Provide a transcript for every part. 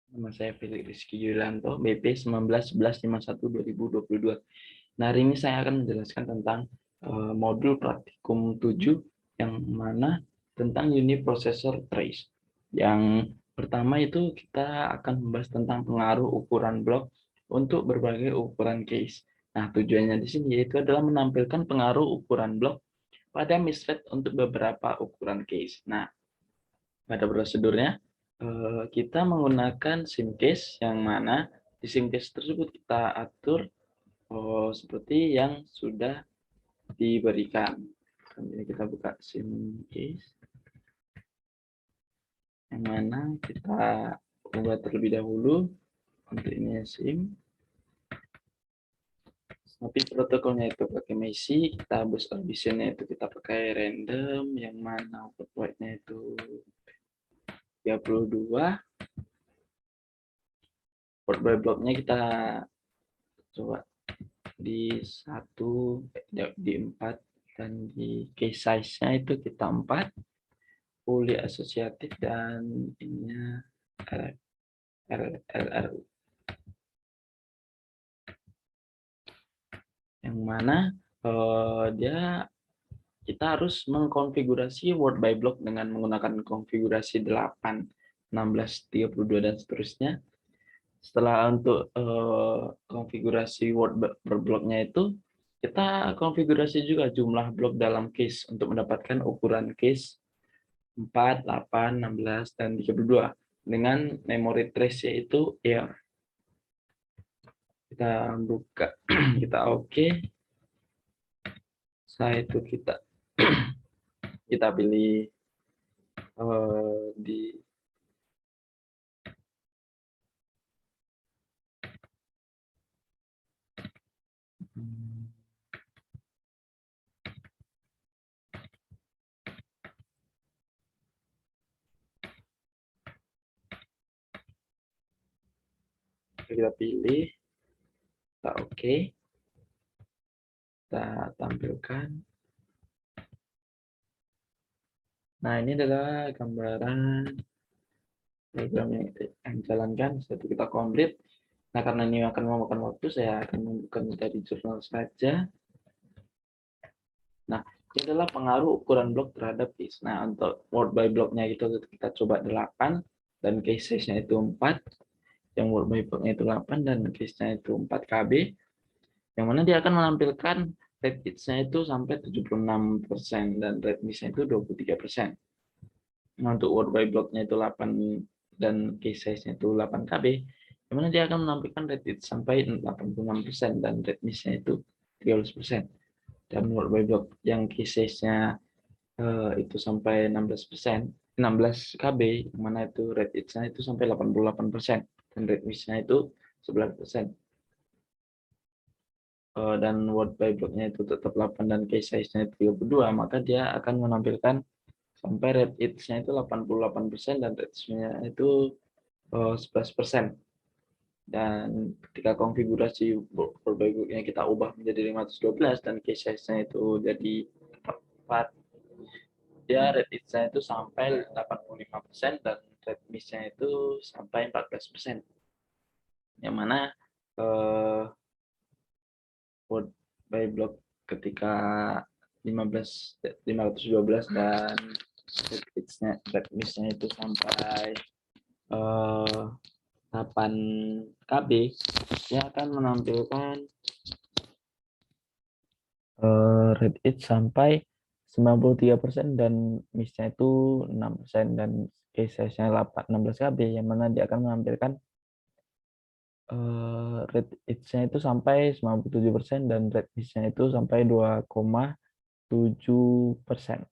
Nama saya Felix Rizky Yulianto, BP 191151-2022. Nah, hari ini saya akan menjelaskan tentang modul praktikum 7 yang mana tentang unit processor trace. Yang pertama itu kita akan membahas tentang pengaruh ukuran blok untuk berbagai ukuran case. Nah, tujuannya di sini yaitu adalah menampilkan pengaruh ukuran blok pada MISFET untuk beberapa ukuran case. Nah, pada prosedurnya kita menggunakan SIM case yang mana di SIM case tersebut kita atur seperti yang sudah diberikan. Ini kita buka SIM case yang mana kita buat terlebih dahulu untuk ini SIM. Tapi protokolnya itu pakai MACI, kita bus auditionnya itu kita pakai random, yang mana output white-nya itu 32. Port by block-nya kita coba di 1, di 4, dan di case size-nya itu kita 4, fully asosiatif, dan ininya RRU. Yang mana kita harus mengkonfigurasi word by block dengan menggunakan konfigurasi 8, 16, 32, dan seterusnya. Setelah untuk konfigurasi word per blocknya itu, kita konfigurasi juga jumlah blok dalam case untuk mendapatkan ukuran case 4, 8, 16, dan 32 dengan memory trace yaitu air. Kita buka, kita oke. Setelah itu kita pilih di kita pilih, kita oke, kita tampilkan. Nah, ini adalah gambaran program yang jalankan. Setelah kita komplit. Nah, karena ini akan memakan waktu, saya akan membuka dari jurnal saja. Nah, ini adalah pengaruh ukuran blok terhadap case. Nah, untuk word by blocknya itu kita coba 8, dan case size-nya itu 4. Yang word by blocknya itu 8, dan case-nya itu 4 KB. Yang mana dia akan menampilkan rate hits-nya itu sampai 76%, dan rate miss-nya itu 23%. Nah, untuk word by block-nya itu 8, dan case size-nya itu 8 KB, yang mana dia akan menampilkan rate hits sampai 86%, dan rate miss-nya itu 13%. Dan word by block yang case size-nya itu sampai 16%, 16 KB, yang mana itu rate hits-nya itu sampai 88%, dan rate miss-nya itu 11%. Dan word by block-nya itu tetap 8 dan case size-nya itu 32, maka dia akan menampilkan sampai rate hits-nya itu 88% dan rate miss-nya itu 11%. Dan ketika konfigurasi word by block-nya kita ubah menjadi 512 dan case size-nya itu jadi 4, dia rate hits-nya itu sampai 85% dan rate miss-nya itu sampai 14%. Yang mana word by block ketika 512 dan rate miss-nya itu sampai 8 KB, dia akan menampilkan rate it sampai 93% dan miss-nya itu 6%, dan case size-nya 16 KB, yang mana dia akan menampilkan rate hits-nya itu sampai 97% dan rate miss-nya itu sampai 2,7%.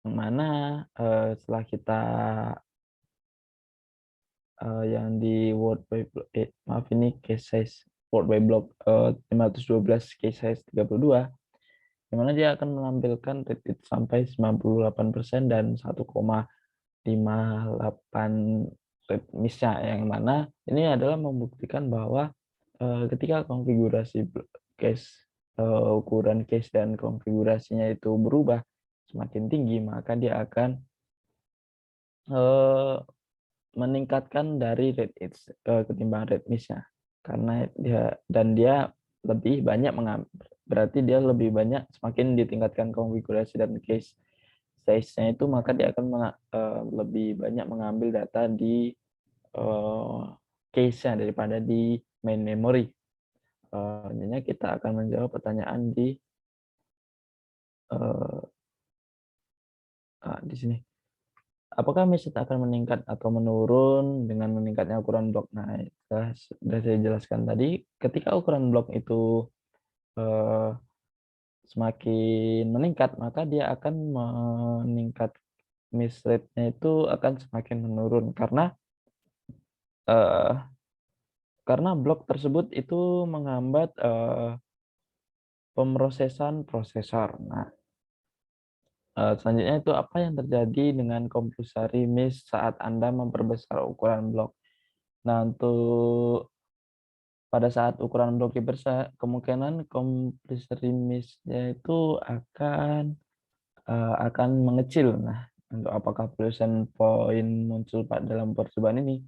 Yang mana setelah kita yang di word by block, maaf, ini case size word by block 512, case size 32, yang mana dia akan menampilkan rate hits sampai 98% dan 1,58 rate miss-nya, yang mana ini adalah membuktikan bahwa ketika konfigurasi case, ukuran case dan konfigurasinya itu berubah semakin tinggi, maka dia akan meningkatkan dari rate hits ketimbang rate miss-nya. Karena dia lebih banyak mengambil, berarti dia lebih banyak semakin ditingkatkan konfigurasi dan case size-nya itu, maka dia akan lebih banyak mengambil data di case-nya daripada di main memory. Selanjutnya kita akan menjawab pertanyaan di sini. Apakah message akan meningkat atau menurun dengan meningkatnya ukuran blok? Nah, sudah saya jelaskan tadi, ketika ukuran blok itu semakin meningkat, maka dia akan meningkat, miss rate-nya itu akan semakin menurun eh, karena blok tersebut itu menghambat pemrosesan prosesor. Nah, selanjutnya itu apa yang terjadi dengan compulsory miss saat Anda memperbesar ukuran blok. Nah, untuk pada saat ukuran blok dibesar, kemungkinan compulsory miss-nya itu akan mengecil. Nah, untuk apakah collision point muncul dalam percobaan ini?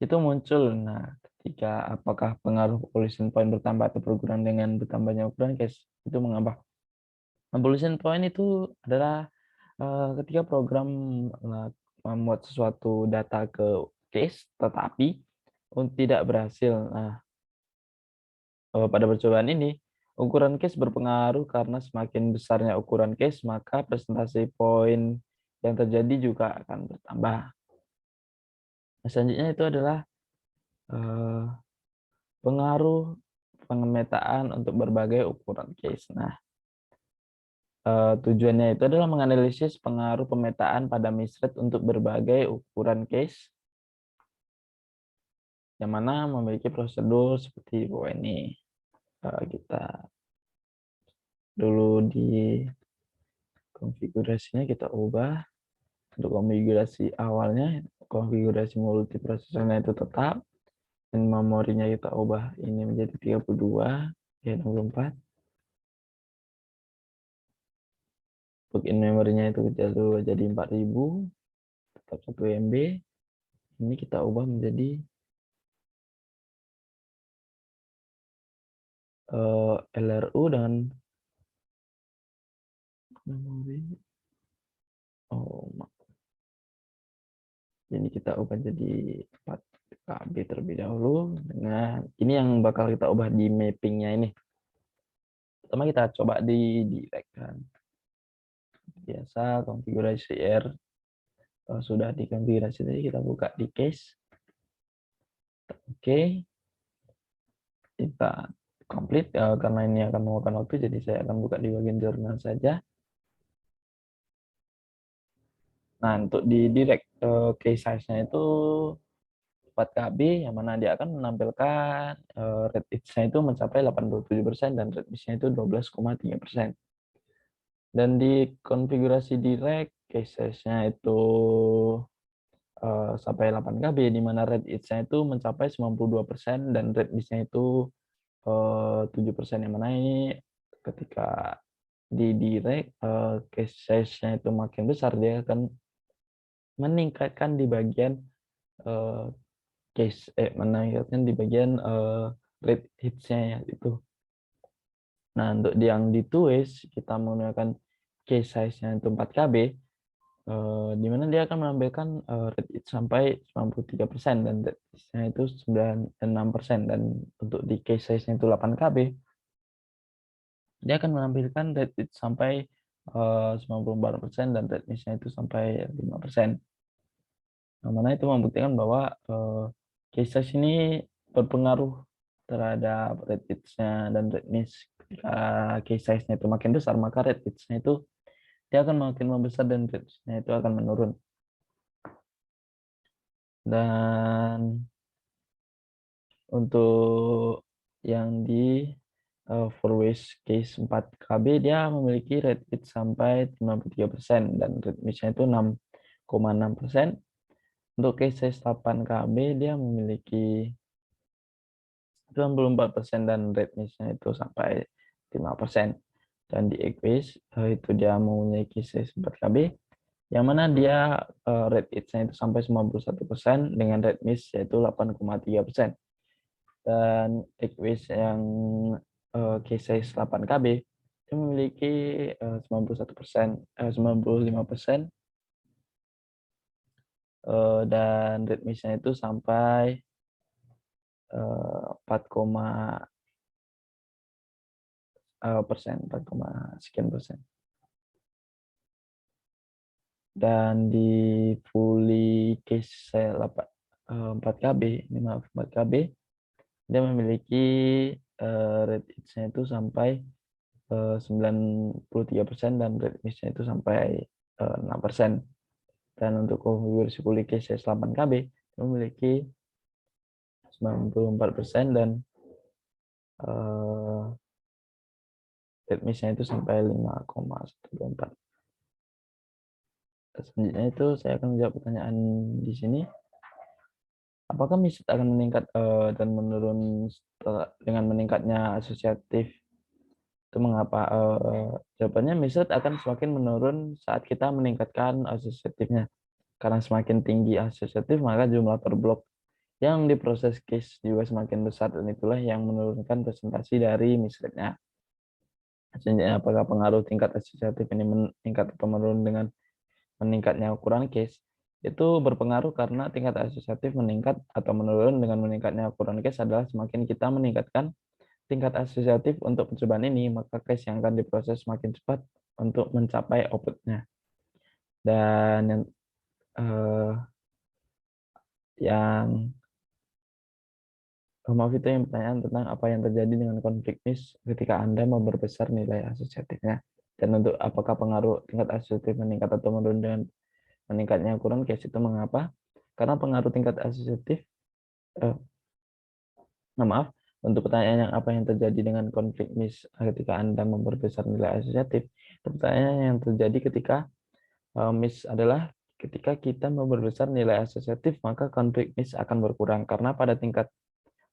Itu muncul. Nah, ketika apakah pengaruh collision point bertambah atau berkurang dengan bertambahnya ukuran case, itu mengapa? Collision point itu adalah ketika program membuat sesuatu data ke case, tetapi tidak berhasil. Nah, pada percobaan ini, ukuran case berpengaruh karena semakin besarnya ukuran case, maka presentasi poin yang terjadi juga akan bertambah. Nah, selanjutnya itu adalah pengaruh pemetaan untuk berbagai ukuran case. Nah, tujuannya itu adalah menganalisis pengaruh pemetaan pada misrate untuk berbagai ukuran case, yang mana memiliki prosedur seperti bahwa ini. Kita dulu di konfigurasinya kita ubah. Untuk konfigurasi awalnya, konfigurasi multiprosesornya itu tetap, dan memorinya kita ubah ini menjadi 32, ya 64. Untuk in memorinya itu kita ubah jadi 4000, tetap 1 MB. Ini kita ubah menjadi LRU dengan memori. Jadi kita ubah jadi 4 KB terlebih dahulu. Dengan ini yang bakal kita ubah di mappingnya ini. Pertama kita coba di direct kan. Biasa konfigurasi R sudah dikonfigurasi tadi, kita buka di case. Oke. Kita complete karena ini akan memakan waktu, jadi saya akan buka di bagian jurnal saja. Nah, untuk di direct case size-nya itu 4 KB, yang mana dia akan menampilkan rate hits-nya itu mencapai 87% dan rate miss-nya itu 12,3%. Dan di konfigurasi direct, case size-nya itu sampai 8 KB, di mana rate hits-nya itu mencapai 92% dan rate miss-nya itu 7%, yang mana ini ketika di direct case size-nya itu makin besar, dia akan meningkatkan di bagian meningkatkan di bagian rate hits-nya ya, itu. Nah, untuk yang di twist kita menggunakan case size-nya itu 4 KB, di mana dia akan menampilkan rate hits sampai 93% dan rate hits-nya itu 96%, dan untuk di case size-nya itu 8 KB, dia akan menampilkan rate hits sampai 94% dan rate miss-nya itu sampai 5%. Nah, mana itu membuktikan bahwa case size ini berpengaruh terhadap rate hits-nya dan rate miss. Ketika case size-nya itu makin besar, maka rate hits-nya itu dia akan makin membesar dan rate miss-nya itu akan menurun. Dan untuk yang di for waste case 4 KB, dia memiliki rate hit sampai 53% dan rate miss-nya itu 6,6%. Untuk case size 8 KB, dia memiliki 94% dan rate miss-nya itu sampai 5%. Dan di Equus itu dia mempunyai case size 4 KB, yang mana dia rate hits-nya itu sampai 91% dengan rate miss yaitu 8,3%. Dan equis yang case size 8 KB itu memiliki 91%, 95%, dan rate miss-nya itu sampai 4,sekian persen. Dan di fully case saya 4 KB, ini maaf 4 KB, dia memiliki rate hits-nya itu sampai 93% dan rate miss-nya itu sampai 6%. Dan untuk konfigurasi fully case 8 KB memiliki 94% dan rate miss-nya itu sampai 5,124. Selanjutnya itu saya akan menjawab pertanyaan di sini. Apakah miss akan meningkat dan menurun dengan meningkatnya asosiatif? Itu mengapa? Jawabannya miss akan semakin menurun saat kita meningkatkan asosiatifnya. Karena semakin tinggi asosiatif, maka jumlah per blok yang diproses case juga semakin besar, dan itulah yang menurunkan presentasi dari miss rate-nya. Selanjutnya, apakah pengaruh tingkat asosiatif ini meningkat atau menurun dengan meningkatnya ukuran case? Itu berpengaruh karena tingkat asosiatif meningkat atau menurun dengan meningkatnya ukuran case adalah semakin kita meningkatkan tingkat asosiatif untuk percobaan ini, maka case yang akan diproses semakin cepat untuk mencapai output-nya. Dan yang maaf itu yang pertanyaan tentang apa yang terjadi dengan konflik miss ketika Anda memperbesar nilai asosiatifnya. Dan untuk apakah pengaruh tingkat asosiatif meningkat atau menurun dengan meningkatnya ukuran case itu mengapa? Karena pengaruh tingkat asosiatif, maaf, untuk pertanyaan yang apa yang terjadi dengan konflik miss ketika Anda memperbesar nilai asosiatif, pertanyaan yang terjadi ketika miss adalah ketika kita memperbesar nilai asosiatif, maka konflik miss akan berkurang karena pada tingkat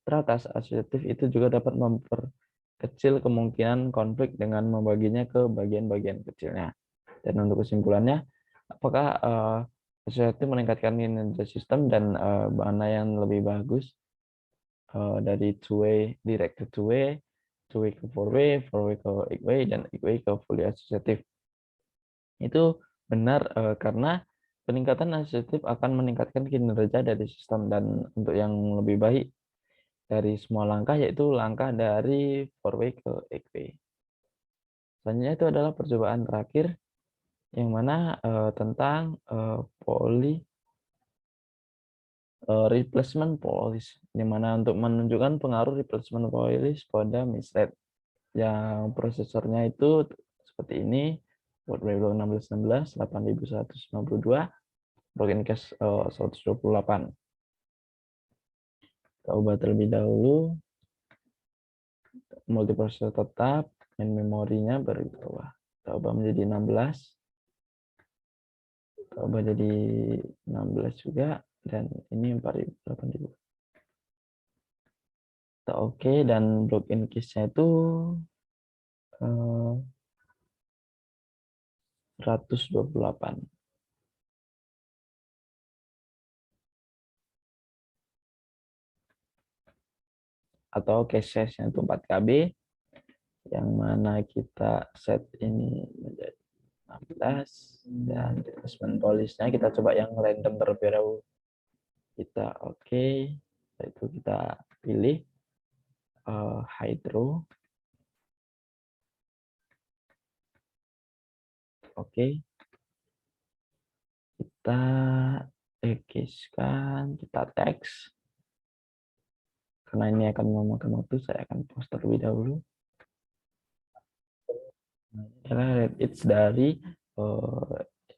teratas asosiatif itu juga dapat memperkecil kemungkinan konflik dengan membaginya ke bagian-bagian kecilnya. Dan untuk kesimpulannya, apakah asosiatif meningkatkan kinerja sistem dan mana yang lebih bagus dari two-way direct ke two-way ke four-way ke eight-way, dan eight-way ke fully associative? Itu benar karena peningkatan asosiatif akan meningkatkan kinerja dari sistem, dan untuk yang lebih baik dari semua langkah yaitu langkah dari four-way ke eight-way. Selanjutnya itu adalah percobaan terakhir yang mana tentang poly replacement policy, di mana untuk menunjukkan pengaruh replacement policy pada misrate. Yang prosesornya itu seperti ini, Worldwide Block 1616, 8192, Broken Cache 128. Kita ubah terlebih dahulu, multiprosesor tetap, dan memorinya baru kita ubah. Kita ubah menjadi 16, kita ubah jadi 16 juga, dan ini 8000. Kita oke, dan block in case-nya itu 128. Atau cache size-nya itu 4 KB, yang mana kita set ini menjadi 16, dan replacement policy-nya kita coba yang random terlebih dahulu. Kita oke, itu kita pilih hydro. Oke, kita ekiskan, kita teks. Karena ini akan memakan waktu, saya akan post terlebih dahulu. Adalah rate hits dari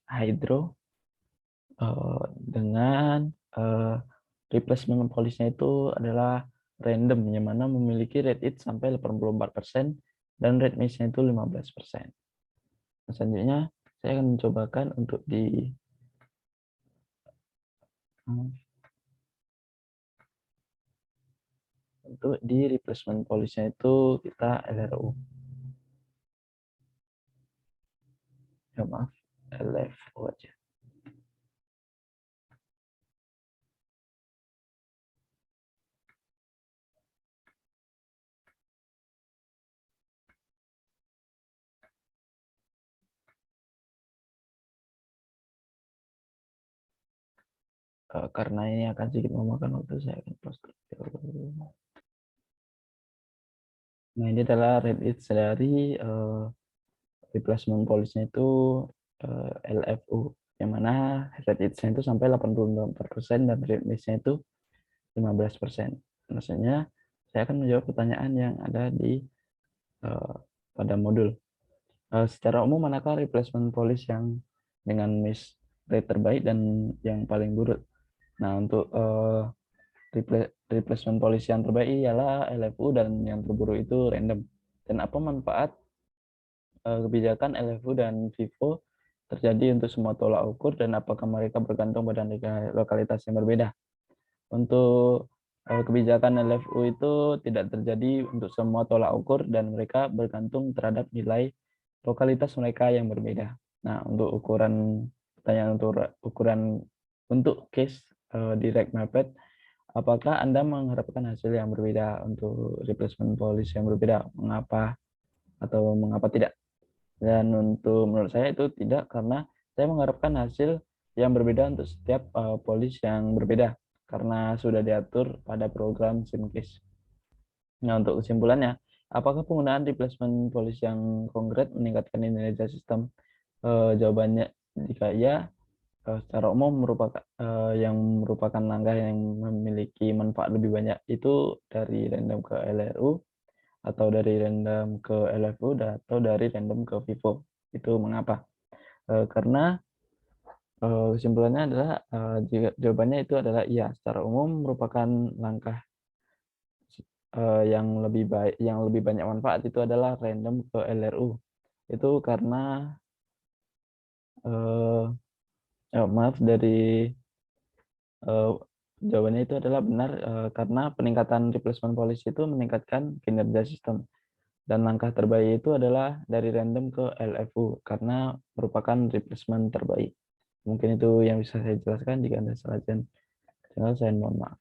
hydro dengan replacement policy-nya itu adalah random, yang mana memiliki rate hits sampai 84% dan rate miss-nya itu 15%. Selanjutnya saya akan mencobakan untuk di replacement policy-nya itu kita LRU. Ya maaf, LFO aja. karena ini akan sedikit memakan waktu, saya akan close dulu. Nah, ini adalah rate it dari replacement policy-nya itu LFU, yang mana rate it-nya itu sampai 84% dan rate miss-nya itu 15%. Maksudnya, saya akan menjawab pertanyaan yang ada di pada modul. Secara umum, manakah replacement policy yang dengan miss rate terbaik dan yang paling buruk? Nah, untuk replacement policy yang terbaik ialah LFU dan yang terburuk itu random. Dan apa manfaat kebijakan LFU dan FIFO terjadi untuk semua tolak ukur dan apakah mereka bergantung pada lokalitas yang berbeda? Untuk kebijakan LFU itu tidak terjadi untuk semua tolak ukur dan mereka bergantung terhadap nilai lokalitas mereka yang berbeda. Nah, untuk pertanyaan untuk ukuran untuk case direct mapped, apakah Anda mengharapkan hasil yang berbeda untuk replacement policy yang berbeda? Mengapa atau mengapa tidak? Dan menurut saya itu tidak, karena saya mengharapkan hasil yang berbeda untuk setiap policy yang berbeda karena sudah diatur pada program SimCase. Nah, untuk kesimpulannya, apakah penggunaan replacement policy yang konkret meningkatkan kinerja sistem? Jawabannya jika iya, secara umum yang merupakan langkah yang memiliki manfaat lebih banyak itu dari random ke LRU, atau dari random ke LFU, atau dari random ke FIFO. Itu mengapa? Karena kesimpulannya adalah jawabannya itu adalah iya, secara umum merupakan langkah yang lebih banyak manfaat itu adalah random ke LRU. Itu karena maaf, dari jawabannya itu adalah benar, karena peningkatan replacement policy itu meningkatkan kinerja sistem. Dan langkah terbaik itu adalah dari random ke LFU karena merupakan replacement terbaik. Mungkin itu yang bisa saya jelaskan. Jika Anda salah, saya mohon maaf.